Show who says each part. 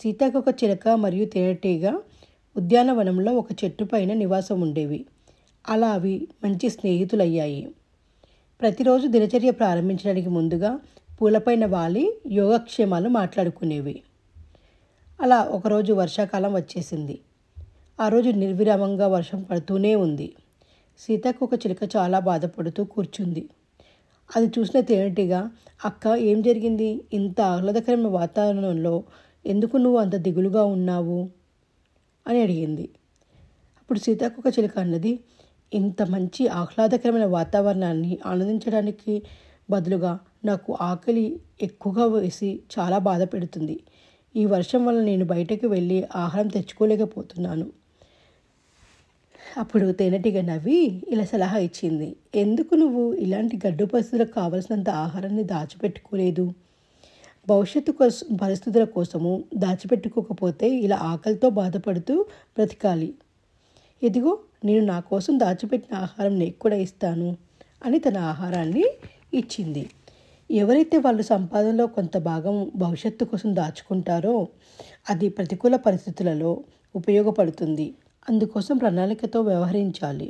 Speaker 1: సీతాకోకచిలుక మరియు తేనెటీగ ఉద్యానవనంలో ఒక చెట్టు పైన నివాసం ఉండేవి. అలా అవి మంచి స్నేహితులయ్యాయి. ప్రతిరోజు దినచర్య ప్రారంభించడానికి ముందుగా పూలపైన వాలి యోగక్షేమాలు మాట్లాడుకునేవి. అలా ఒకరోజు వర్షాకాలం వచ్చేసింది. ఆ రోజు నిర్విరామంగా వర్షం పడుతూనే ఉంది. సీతాకోకచిలుక చాలా బాధపడుతూ కూర్చుంది. అది చూసిన తేనెటీగ, అక్క, ఏం జరిగింది? ఇంత ఆహ్లాదకరమైన వాతావరణంలో ఎందుకు నువ్వు అంత దిగులుగా ఉన్నావు అని అడిగింది. అప్పుడు సీతాకోకచిలుక అన్నది, ఇంత మంచి ఆహ్లాదకరమైన వాతావరణాన్ని ఆనందించడానికి బదులుగా నాకు ఆకలి ఎక్కువగా వేసి చాలా బాధ పెడుతుంది. ఈ వర్షం వల్ల నేను బయటకు వెళ్ళి ఆహారం తెచ్చుకోలేకపోతున్నాను. అప్పుడు తేనెటీగ నవ్వి ఇలా సలహా ఇచ్చింది, ఎందుకు నువ్వు ఇలాంటి గడ్డు పరిస్థితులకు కావలసినంత ఆహారాన్ని దాచిపెట్టుకోలేదు? భవిష్యత్తు పరిస్థితుల కోసము దాచిపెట్టుకోకపోతే ఇలా ఆకలితో బాధపడుతూ బ్రతకాలి. ఇదిగో, నేను నా కోసం దాచిపెట్టిన ఆహారం నీకు కూడా ఇస్తాను అని తన ఆహారాన్ని ఇచ్చింది. ఎవరైతే వాళ్ళు సంపాదనలో కొంత భాగం భవిష్యత్తు కోసం దాచుకుంటారో అది ప్రతికూల పరిస్థితులలో ఉపయోగపడుతుంది. అందుకోసం ప్రణాళికతో వ్యవహరించాలి.